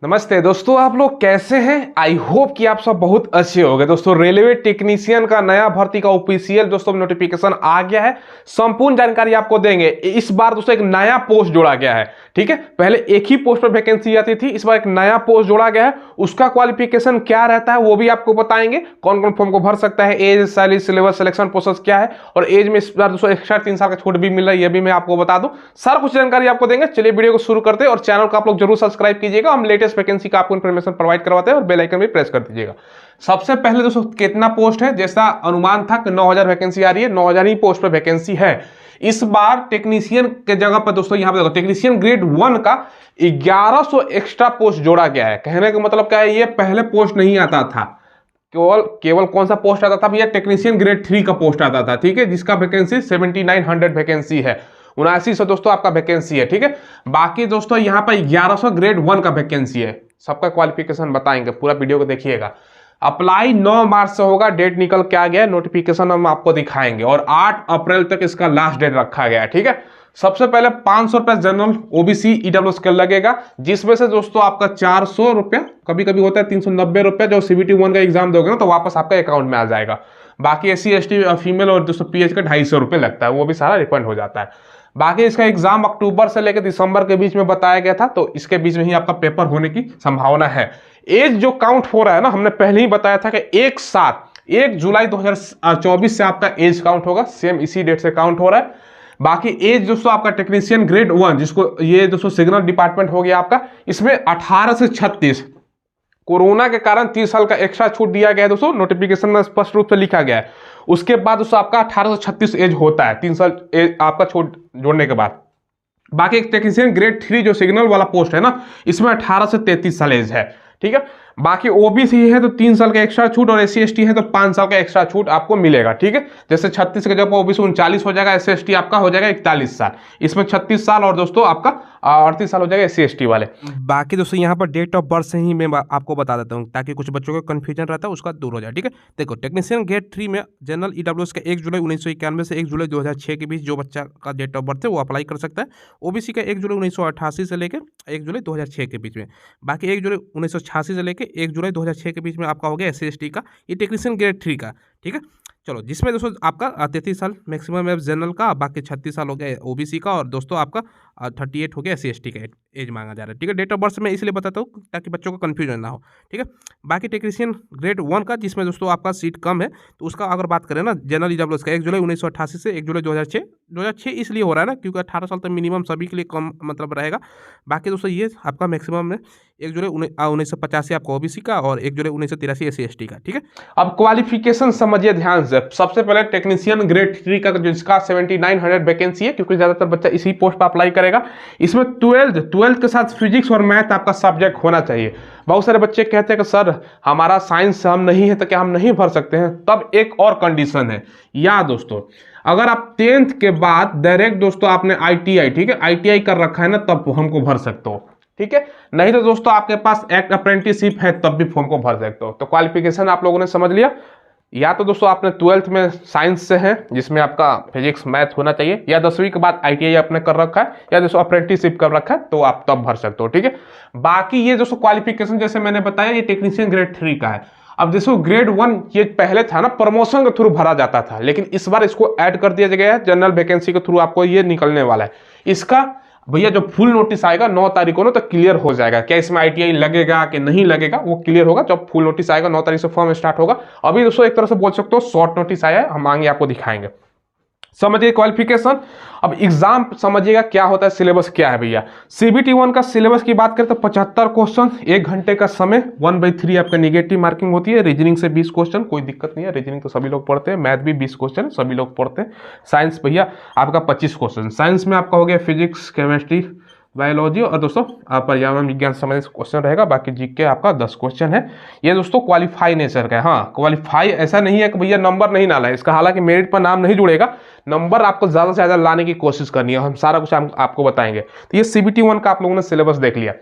नमस्ते दोस्तों, आप लोग कैसे हैं? आई होप कि आप सब बहुत अच्छे होंगे। दोस्तों रेलवे टेक्नीशियन का नया भर्ती का ऑफिशियल दोस्तों नोटिफिकेशन आ गया है। संपूर्ण जानकारी आपको देंगे। इस बार दोस्तों एक नया पोस्ट जोड़ा गया है। ठीक है, पहले एक ही पोस्ट पर वैकेंसी आती थी, इस बार एक नया पोस्ट जोड़ा गया है। उसका क्वालिफिकेशन क्या रहता है वो भी आपको बताएंगे। कौन कौन फॉर्म को भर सकता है, age, salary, syllabus, selection process क्या है, और एज में इस बार दोस्तों एक्स्ट्रा 3 साल का छूट भी मिल रहा है, ये भी मैं आपको बता दूं। सारा कुछ जानकारी आपको देंगे। चलिए वीडियो को शुरू करते हैं और चैनल को आप लोग जरूर सब्सक्राइब कीजिएगा। हम लेटेस्ट वैकेंसी का आपको इन्फॉर्मेशन प्रोवाइड करवाते हैं और बेल आइकन भी प्रेस कर दीजिएगा। सबसे पहले दोस्तों कितना पोस्ट है? जैसा अनुमान था कि 9000 वैकेंसी आ रही है, 9000 ही पोस्ट पर वैकेंसी है। इस बार टेक्नीशियन के जगह पर दोस्तों यहां पर देखो, टेक्नीशियन ग्रेड 1 का 1100 एक्स्ट्रा पोस्ट जोड़ा गया है। कहने का मतलब क्या है, ये पहले पोस्ट नहीं आता था। केवल कौन सा पोस्ट आता था भैया? टेक्नीशियन ग्रेड 3 का पोस्ट आता था। ठीक है, जिसका वैकेंसी 7900 वैकेंसी है, 7900 दोस्तों आपका वैकेंसी है। ठीक है, बाकी दोस्तों यहाँ पर 1100 ग्रेड 1 का वैकेंसी है। सबका क्वालिफिकेशन बताएंगे, पूरा वीडियो को देखिएगा। अप्लाई 9 मार्च से होगा, डेट निकल के आ गया है, नोटिफिकेशन हम आपको दिखाएंगे, और 8 अप्रैल तक इसका लास्ट डेट रखा गया है। ठीक है, सबसे पहले 500 रुपए जनरल ओबीसी ईडब्ल्यूएस का लगेगा, जिसमें से दोस्तों आपका 400 रुपया, कभी कभी होता है 390 रुपया, जो सीबीटी 1 का एग्जाम दोगे ना तो वापस आपका अकाउंट में आ जाएगा। बाकी एससी एसटी फीमेल और दोस्तों पीएच का 250 रुपये लगता है, वो भी सारा रिफंड हो जाता है। बाकी इसका एग्जाम अक्टूबर से लेकर दिसंबर के बीच में बताया गया था, तो इसके बीच में ही आपका पेपर होने की संभावना है। एज जो काउंट हो रहा है ना, हमने पहले ही बताया था कि एक साथ 1 जुलाई 2024 से आपका एज काउंट होगा, सेम इसी डेट से काउंट हो रहा है। बाकी एज दोस्तों आपका टेक्नीशियन ग्रेड 1, जिसको ये दोस्तों सिग्नल डिपार्टमेंट हो गया आपका, इसमें 18 से 36, कोरोना के कारण 30 साल का एक्स्ट्रा छूट दिया गया है दोस्तों, नोटिफिकेशन में स्पष्ट रूप से लिखा गया है। उसके बाद दोस्तों आपका 18 से 36 एज होता है, 3 साल एज आपका छूट जोड़ने के बाद। बाकी एक टेक्नीशियन ग्रेड 3 जो सिग्नल वाला पोस्ट है ना, इसमें 18 से 33 साल एज है। ठीक है, बाकी ओबीसी है तो 3 साल का एक्स्ट्रा छूट, और एससी एसटी है तो 5 साल का एक्स्ट्रा छूट आपको मिलेगा। ठीक है, जैसे 36 के जगह ओबीसी 39 हो जाएगा, एससी एसटी आपका हो जाएगा 41 साल, इसमें 36 साल, और दोस्तों आपका 38 साल हो जाएगा एससी एसटी वाले। बाकी दोस्तों यहाँ पर डेट ऑफ बर्थ से ही मैं आपको बता देता हूँ, ताकि कुछ बच्चों को कंफ्यूजन रहता है उसका दूर हो जाए। ठीक है, देखो टेक्नीशियन ग्रेड 3 में जनरल ईडब्ल्यूएस का 1 जुलाई 1991 से 1 जुलाई 2006 के बीच जो बच्चा का डेट ऑफ बर्थ है वो अप्लाई कर सकता है। ओबीसी का 1 जुलाई 1988 से लेकर 1 जुलाई 2006 के बीच में। बाकी 1 जुलाई 1986 से लेकर 1 जुलाई 2006 के बीच में आपका हो गया एससी एसटी का, ये टेक्नीशियन ग्रेड 3 का। ठीक है, चलो, जिसमें दोस्तों आपका 33 साल मैक्सिमम है जनरल का, बाकी 36 साल हो गया ओबीसी का, और दोस्तों आपका 38 हो गया एससी एसटी का एज मांगा जा रहा है। ठीक है, डेट ऑफ बर्थ मैं इसलिए बताता हूँ ताकि बच्चों को कन्फ्यूजन ना हो। ठीक है, बाकी टेक्नीशियन ग्रेड 1 का, जिसमें दोस्तों आपका सीट कम है, तो उसका अगर बात करें ना, जनरल ईडब्ल्यूएस का 1 जुलाई 1988 से 1 जुलाई 2006 इसलिए हो रहा है ना क्योंकि 18 साल तक मिनिमम सभी के लिए कम मतलब रहेगा। बाकी दोस्तों ये आपका मैक्सिमम में 1 जुलाई 1985 आपका ओबीसी का, और 1 जुलाई 1983 एससी एसटी का। ठीक है, अब क्वालिफिकेशन समझिए ध्यान से। सबसे पहले टेक्नीशियन ग्रेड 3 का, जिसका 7900 वैकेंसी है, क्योंकि ज्यादातर बच्चा इसी पोस्ट पर अप्लाई करेगा। इसमें 12th के साथ फिजिक्स और मैथ आपका सब्जेक्ट होना चाहिए। बहुत सारे बच्चे कहते हैं कि सर हमारा साइंस हम नहीं है तो क्या हम नहीं भर सकते हैं? तब एक और कंडीशन है, या दोस्तों अगर आप 10th के बाद डायरेक्ट दोस्तों आपने आईटीआई, ठीक है, आईटीआई कर रखा है ना, तब हमको भर सकते हो। ठीक है, नहीं तो दोस्तों आपके पास एक्ट अप्रेंटिसशिप है तब भी फॉर्म को भर सकते हो। तो क्वालिफिकेशन आप लोगों ने समझ लिया। या तो दोस्तों आपने 12th में साइंस से है, जिसमें आपका फिजिक्स मैथ होना चाहिए, या 10वीं के बाद आईटीआई आपने कर रखा है, या दोस्तों अप्रेंटिसशिप कर रखा है, तो आप तब भर सकते हो। ठीक है, बाकी ये दोस्तों क्वालिफिकेशन जैसे मैंने बताया, ये टेक्नीशियन ग्रेड 3 का है। अब दोस्तों ग्रेड 1 ये पहले था ना, प्रमोशन के थ्रू भरा जाता था, लेकिन इस बार इसको ऐड कर दिया गया है, जनरल वैकेंसी के थ्रू आपको ये निकलने वाला है। इसका भैया जब फुल नोटिस आएगा 9 तारीख को ना, तो क्लियर हो जाएगा क्या इसमें आईटीआई लगेगा कि नहीं लगेगा, वो क्लियर होगा जब फुल नोटिस आएगा। 9 तारीख से फॉर्म स्टार्ट होगा। अभी दोस्तों एक तरह से बोल सकते हो शॉर्ट नोटिस आया है, हम आगे आपको दिखाएंगे। समझिए क्वालिफिकेशन। अब एग्जाम समझिएगा क्या होता है, सिलेबस क्या है भैया। सीबीटी 1 का सिलेबस की बात करें तो 75 क्वेश्चन, 1 घंटे का समय, 1/3 आपका निगेटिव मार्किंग होती है। रीजनिंग से 20 क्वेश्चन, कोई दिक्कत नहीं है, रीजनिंग तो सभी लोग पढ़ते हैं। मैथ भी 20 क्वेश्चन सभी लोग पढ़ते हैं। साइंस भैया आपका 25 क्वेश्चन, साइंस में आपका हो गया फिजिक्स, केमिस्ट्री, बायोलॉजी, और दोस्तों पर्यावरण विज्ञान से संबंधित क्वेश्चन रहेगा। बाकी जीके आपका 10 क्वेश्चन है। ये दोस्तों क्वालिफाई नेचर का है। हाँ, क्वालिफाई ऐसा नहीं है कि भैया नंबर नहीं डाला है इसका, हालांकि मेरिट पर नाम नहीं जुड़ेगा, नंबर आपको ज्यादा से ज्यादा लाने की कोशिश करनी है। हम सारा कुछ आपको बताएंगे। तो ये सीबीटी 1 का आप लोगों ने सिलेबस देख लिया।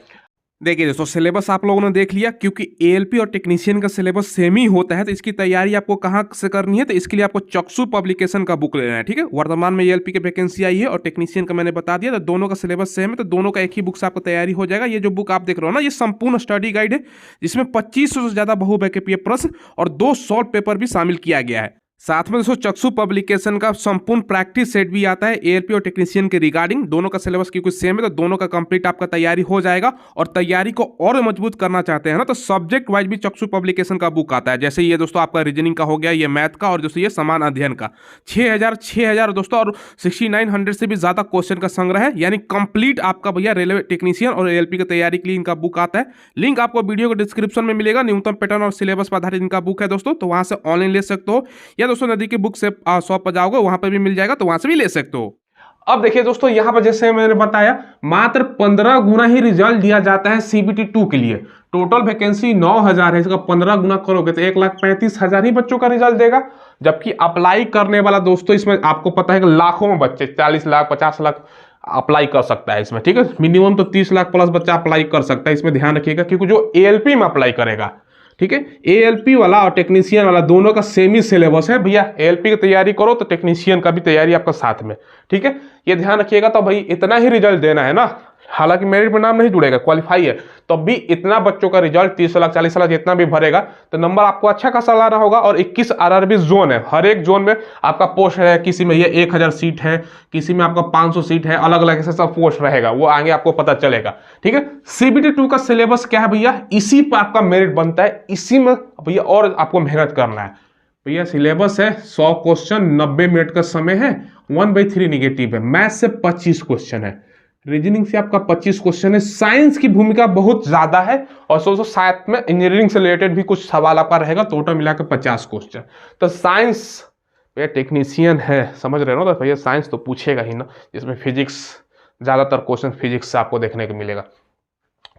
देखिए दोस्तों, सिलेबस आप लोगों ने देख लिया, क्योंकि एएलपी और टेक्नीशियन का सिलेबस सेम ही होता है, तो इसकी तैयारी आपको कहाँ से करनी है, तो इसके लिए आपको चक्षु पब्लिकेशन का बुक लेना है। ठीक है, वर्तमान में एएलपी की वैकेंसी आई है और टेक्नीशियन का मैंने बता दिया, तो दोनों का सिलेबस सेम है, तो दोनों का एक ही बुक से आपको तैयारी हो जाएगा। ये जो बुक आप देख रहे हो ना, ये संपूर्ण स्टडी गाइड है, जिसमें 2500 से ज्यादा बहुविकल्पीय प्रश्न और 2 सॉल्व पेपर भी शामिल किया गया है। साथ में दोस्तों चक्षु पब्लिकेशन का संपूर्ण प्रैक्टिस सेट भी आता है एएलपी और टेक्नीशियन के रिगार्डिंग। दोनों का सिलेबस क्योंकि सेम है, तो दोनों का कंप्लीट आपका तैयारी हो जाएगा। और तैयारी को और मजबूत करना चाहते हैं ना, तो सब्जेक्ट वाइज भी चक्षु पब्लिकेशन का बुक आता है। जैसे ये दोस्तों आपका रीजनिंग का हो गया, ये मैथ का, और दोस्तों ये समान अध्ययन का 6000 दोस्तों और 6900 से भी ज्यादा क्वेश्चन का संग्रह है, यानी कंप्लीट आपका भैया रेलवे टेक्नीशियन और एएलपी की तैयारी के लिए इनका बुक आता है। लिंक आपको वीडियो के डिस्क्रिप्शन में मिलेगा। न्यूनतम पैटर्न और सिलेबस पर आधारित इनका बुक है दोस्तों, तो वहां से ऑनलाइन ले सकते हो, या दोस्तों नदी की बुक से शॉप पर जाओगे वहां पर भी मिल जाएगा, तो वहां से भी ले सकते हो। अब देखिए दोस्तों, यहां पर जैसे मैंने बताया, मात्र 15 गुना ही रिजल्ट दिया जाता है सीबीटी 2 के लिए। टोटल वैकेंसी 9000 है, इसका 15 गुना करोगे तो 1,35,000 ही बच्चों का रिजल्ट देगा। जबकि अप्लाई करने वाला दोस्तों, इसमें आपको पता है कि लाखों में बच्चे, 40 लाख 50 लाख अप्लाई कर सकता है इसमें। ठीक है, मिनिमम तो 30 लाख प्लस बच्चा अप्लाई कर सकता है, इसमें ध्यान रखिएगा। क्योंकि जो एएलपी में अप्लाई करेगा, ठीक है, एएलपी वाला और टेक्नीशियन वाला दोनों का सेम ही सिलेबस है भैया। एएलपी की तैयारी करो तो टेक्नीशियन का भी तैयारी आपका साथ में। ठीक है, ये ध्यान रखिएगा। तो भाई इतना ही रिजल्ट देना है ना, हालांकि मेरिट में नाम नहीं जुड़ेगा, क्वालिफाई है, तो भी इतना बच्चों का रिजल्ट 30 लाख 40 लाख जितना भी भरेगा, तो नंबर आपको अच्छा खासा लाना होगा। और 21 आरआरबी जोन है, हर एक जोन में आपका पोस्ट है। किसी में ये 1000 सीट है, किसी में आपका 500 सीट है, अलग अलग ऐसे सब पोस्ट रहेगा, वो आगे आपको पता चलेगा। ठीक है, सीबीटी 2 का सिलेबस क्या है भैया, इसी पर आपका मेरिट बनता है, इसी में भैया और आपको मेहनत करना है। भैया सिलेबस है 100 क्वेश्चन, 90 मिनट का समय है, 1/3 निगेटिव है, मैथ से 25 क्वेश्चन है, रीजनिंग से आपका 25 क्वेश्चन है, साइंस की भूमिका बहुत ज्यादा है, और सोचो साथ में इंजीनियरिंग से रिलेटेड भी कुछ सवाल आपका रहेगा, टोटल मिलाकर 50 क्वेश्चन। तो साइंस, भैया टेक्नीशियन है, समझ रहे हो ना, तो भैया साइंस तो पूछेगा ही ना, जिसमें फिजिक्स, ज्यादातर क्वेश्चन फिजिक्स से आपको देखने को मिलेगा।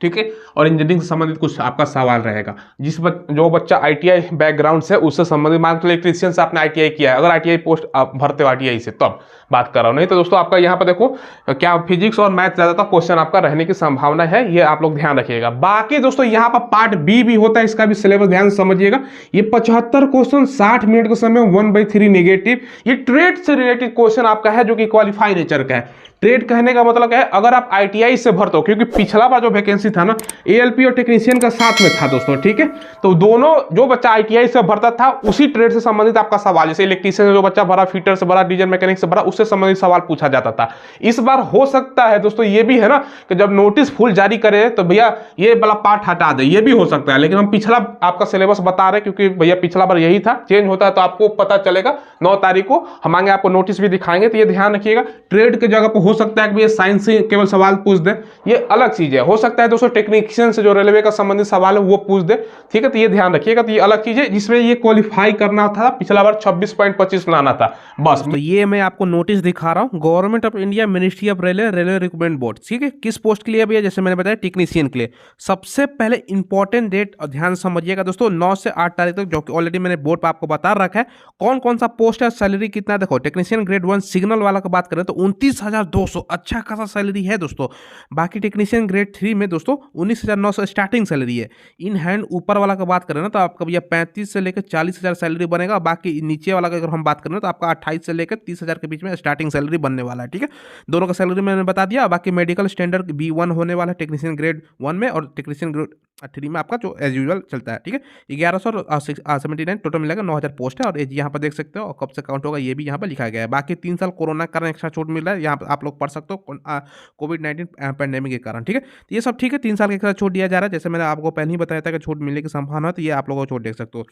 ठीक है, और इंजीनियरिंग से संबंधित कुछ आपका सवाल रहेगा। जो बच्चा आईटीआई बैकग्राउंड से, उससे संबंधित, मान लो इलेक्ट्रीशियन से आपने आईटीआई किया है, अगर आईटीआई पोस्ट आप भरते हो आईटीआई से, तब बात कर रहा हूँ। नहीं तो दोस्तों आपका यहाँ पर देखो क्या फिजिक्स और मैथ ज्यादातर क्वेश्चन आपका रहने की संभावना है, ये आप लोग ध्यान रखिएगा। बाकी दोस्तों यहाँ पर पार्ट बी भी होता है, इसका भी सिलेबस ध्यान से समझिएगा। ये 75 क्वेश्चन, 60 मिनट का समय, 1/3 निगेटिव। ये ट्रेड से रिलेटेड क्वेश्चन आपका है, जो कि क्वालिफाई नेचर का है। ट्रेड कहने का मतलब क्या है, अगर आप आईटीआई से भरते हो, क्योंकि पिछला बार जो वैकेंसी था ना, एएलपी और टेक्नीशियन का साथ में था दोस्तों। ठीक है, तो दोनों, जो बच्चा आईटीआई से भरता था उसी ट्रेड से संबंधित आपका सवाल, जैसे इलेक्ट्रीशियन जो बच्चा भरा, फिटर से भरा, डीजल मैकेनिक से भरा, उससे संबंधित सवाल पूछा जाता था। इस बार हो सकता है दोस्तों ये भी है ना, कि जब नोटिस फुल जारी करे तो भैया ये वाला पार्ट हटा दे, ये भी हो सकता है। लेकिन हम पिछला आपका सिलेबस बता रहे, क्योंकि भैया पिछला बार यही था, चेंज होता है तो आपको पता चलेगा। 9 तारीख को हम आगे आपको नोटिस भी दिखाएंगे, तो ये ध्यान रखिएगा। ट्रेड की जगह पर हो सकता है कि भैया साइंस से केवल सवाल पूछ दे, ये अलग चीज है। हो सकता है दोस्तों टेक्नीशियन से जो रेलवे का संबंधित सवाल है वो पूछ दे। ठीक है, तो ये ध्यान रखिएगा। तो ये अलग चीज है, जिसमें ये क्वालिफाई करना था, पिछला बार 26.25 लाना था बस। तो ये मैं आपको नोटिस दिखा रहा हूँ, government of India, ministry of railway, railway recruitment board. ठीक है, किस पोस्ट के लिए भैया, जैसे मैंने बताया टेक्नीशियन के लिए। सबसे पहले इंपॉर्टेंट डेट और ध्यान समझिएगा दोस्तों, 9 से 8 तारीख तक, जो कि ऑलरेडी मैंने बोर्ड पर आपको बता रखा है कौन कौन सा पोस्ट है, सैलरी कितना। देखो टेक्नीशियन ग्रेड 1 सिग्नल वाला का बात करें तो 29,200, अच्छा खासा सैलरी है दोस्तों। बाकी टेक्नीशियन ग्रेड 3 में दोस्तों 19,900 स्टार्टिंग सैलरी है। इन हैंड ऊपर वाला का बात करें ना, तो आपका भैया 35 से लेकर 40,000 सैलरी बनेगा। बाकी नीचे वाला का अगर हम बात करें तो आपका 28 से लेकर 30,000 के बीच में स्टार्टिंग सैलरी बनने वाला है। ठीक है, दोनों का सैलरी मैंने बता दिया। बाकी मेडिकल स्टैंडर्ड B1 होने वाला है टेक्नीशियन ग्रेड 1 में, और टेक्नीशियन ग्रेड 3 में आपका जो एज यूजुअल चलता है। ठीक है, 1179 टोटल मिलेगा, 9,000 पोस्ट है। और एज यहाँ पर देख सकते हो, और कब से काउंट होगा ये भी यहाँ पर लिखा गया है। बाकी 3 साल कोरोना के कारण एक्स्ट्रा छूट मिल रहा है, यहाँ पर आप लोग पढ़ सकते हो कोविड-19 पैंडेमिक के कारण। ठीक है, तो ये सब ठीक है, 3 साल का एक्स्ट्रा छूट दिया जा रहा है। जैसे मैंने आपको पहले ही बताया था कि छूट मिलने की संभावना है, तो ये आप लोगों को छूट देख सकते हो।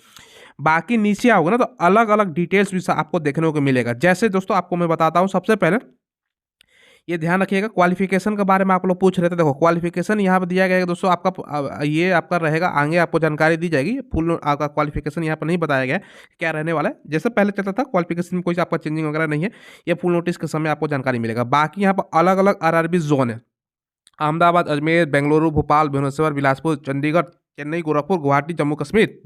बाकी नीचे आओगे ना, तो अलग अलग डिटेल्स भी आपको देखने को मिलेगा। जैसे दोस्तों आपको मैं बताता हूँ, सबसे पहले ये ध्यान रखिएगा, क्वालिफिकेशन के बारे में आप लोग पूछ रहे थे। देखो क्वालिफिकेशन यहाँ पर दिया गया है दोस्तों, आपका ये आपका रहेगा, आगे आपको जानकारी दी जाएगी। फुल आपका क्वालिफिकेशन यहाँ पर नहीं बताया गया है क्या रहने वाला है। जैसे पहले चलता था, क्वालिफिकेशन में कोई आपका चेंजिंग वगैरह नहीं है, ये फुल नोटिस के समय आपको जानकारी मिलेगा। बाकी यहाँ पर अलग अलग आरआरबी जोन है, अहमदाबाद, अजमेर, बेंगलुरु, भोपाल, भुवनेश्वर, बिलासपुर, चंडीगढ़, चेन्नई, गोरखपुर, गुवाहाटी, जम्मू कश्मीर,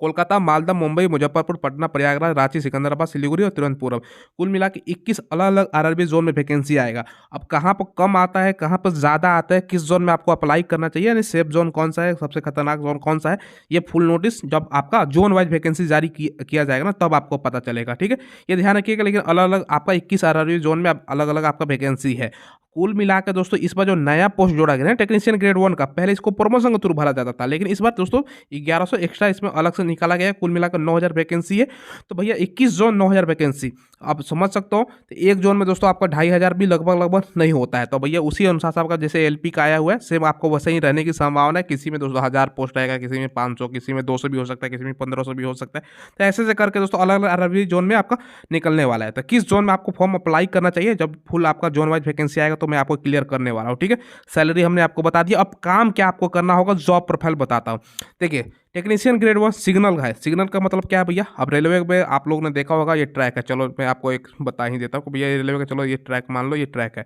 कोलकाता, मालदा, मुंबई, मुजफ्फरपुर, पटना, प्रयागराज, रांची, सिकंदराबाद, सिलीगुड़ी और तिरुवनंतपुरम। कुल मिला के 21 अलग-अलग आरआरबी जोन में वैकेंसी आएगा। अब कहाँ पर कम आता है, कहाँ पर ज़्यादा आता है, किस जोन में आपको अप्लाई करना चाहिए, यानी सेफ जोन कौन सा है, सबसे खतरनाक जोन कौन सा है, ये फुल नोटिस जब आपका जोन वाइज वैकेंसी जारी किया जाएगा ना, तब आपको पता चलेगा। ठीक है, ये ध्यान रखिएगा। लेकिन अलग-अलग आपका 21 आरआरबी जोन में अलग-अलग आपका वैकेंसी है। कुल मिलाकर दोस्तों इस बार जो नया पोस्ट जोड़ा गया है टेक्नीशियन ग्रेड 1 का, पहले इसको प्रमोशन के थ्रू भरा जाता था, लेकिन इस बार दोस्तों 1100 एक्स्ट्रा इसमें अलग से निकाला गया है। कुल मिलाकर 9000 वैकेंसी है। तो भैया 21 जोन 9000 वैकेंसी, आप समझ सकते हो। तो एक जोन में दोस्तों आपका 2500 भी लगभग नहीं होता है। तो भैया उसी अनुसार से आपका जैसे एलपी का आया हुआ है, सेम आपको वैसे ही रहने की संभावना है। किसी में दोस्तों 1000 पोस्ट आएगा, किसी में 500, किसी में 200 भी हो सकता है, किसी में 1500 भी हो सकता है। तो ऐसे से करके दोस्तों अलग अलग आरआरबी जोन में आपका निकलने वाला है। तो किस जोन में आपको फॉर्म अप्लाई करना चाहिए, जब फुल आपका जोन वाइज वैकेंसी आएगा तो मैं आपको क्लियर करने वाला हूँ। ठीक है, सैलरी हमने आपको बता दिया। अब काम क्या आपको करना होगा, जॉब प्रोफाइल बताता हूँ। देखिए, टेक्नीशियन ग्रेड 1 सिग्नल है। सिग्नल का मतलब क्या है भैया, अब रेलवे में आप लोगों ने देखा होगा ये ट्रैक है। चलो मैं आपको एक बता ही देता हूँ कि भैया रेलवे का, चलो ये ट्रैक मान लो, ये ट्रैक है,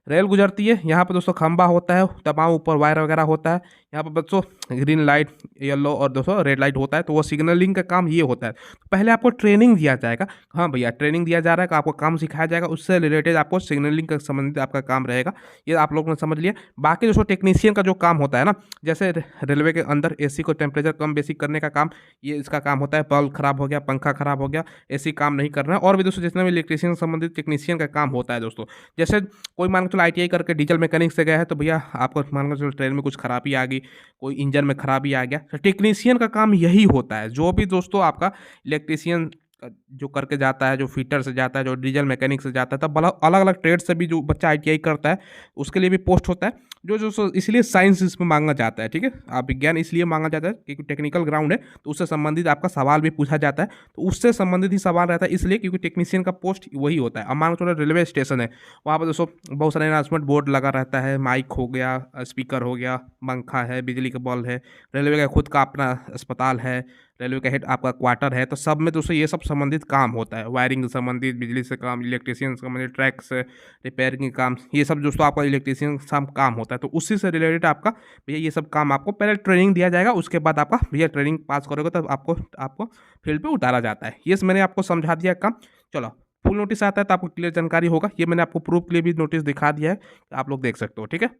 रेल गुजरती है, यहाँ पे दोस्तों खंबा होता है, तमाम ऊपर वायर वगैरह होता है, यहाँ पर दोस्तों ग्रीन लाइट, येलो और दोस्तों रेड लाइट होता है। तो वो सिग्नलिंग का काम ये होता है। तो पहले आपको ट्रेनिंग दिया जाएगा। हाँ भैया, ट्रेनिंग दिया जा रहा है कि आपको काम सिखाया जाएगा, उससे रिलेटेड आपको सिग्नलिंग का संबंधित आपका काम रहेगा। ये आप लोगों ने समझ लिया। बाकी दोस्तों टेक्नीशियन का जो काम होता है ना, जैसे रेलवे के अंदर एसी को टेम्परेचर कम बेसी करने का काम, ये इसका काम होता है। बल्ब खराब हो गया, पंखा खराब हो गया, एसी काम नहीं कर रहा है, और भी दोस्तों जितने भी इलेक्ट्रिशियन से संबंधित टेक्नीशियन का काम होता है दोस्तों। जैसे कोई मान के चलो आईटीआई करके डीजल मैकेनिक से गया है, तो भैया आपको मान के चलो ट्रेन में कुछ खराबी आ गई, कोई इंजन में खराबी आ गया, तो टेक्नीशियन का काम यही होता है। जो भी दोस्तों आपका इलेक्ट्रीशियन जो करके जाता है, जो फिटर से जाता है, जो डीजल मैकेनिक से जाता है, तब अलग अलग ट्रेड से भी जो बच्चा आईटीआई करता है उसके लिए भी पोस्ट होता है। जो जो इसलिए साइंस इसमें मांगा जाता है। ठीक है, आप विज्ञान इसलिए मांगा जाता है क्योंकि टेक्निकल ग्राउंड है, तो उससे संबंधित आपका सवाल भी पूछा जाता है। तो उससे संबंधित ही सवाल रहता है, इसलिए क्योंकि टेक्नीशियन का पोस्ट वही होता है। अब मान लो थोड़ा रेलवे स्टेशन है, वहाँ पर दोस्तों बहुत सारे अनाउंसमेंट बोर्ड लगा रहता है, माइक हो गया, स्पीकर हो गया, पंखा है, बिजली का बल्ब है, रेलवे का खुद का अपना अस्पताल है, रेलवे का हेड आपका क्वार्टर है। तो सब में दोस्तों ये सब संबंधित काम होता है, वायरिंग से संबंधित, बिजली से काम, इलेक्ट्रीशियन से संबंधित, ट्रैक से रिपेयरिंग काम, ये सब दोस्तों आपका इलेक्ट्रीशियन सब काम होता है। तो उसी से रिलेटेड आपका भैया ये सब काम आपको पहले ट्रेनिंग दिया जाएगा, उसके बाद आपका भैया ट्रेनिंग पास करोगे तब आपको फील्ड पे उतारा जाता है। ये मैंने आपको समझा दिया काम। चलो, फुल नोटिस आता है तो आपको क्लियर जानकारी होगा। ये मैंने आपको प्रूफ के लिए भी नोटिस दिखा दिया है, आप लोग देख सकते हो। ठीक है।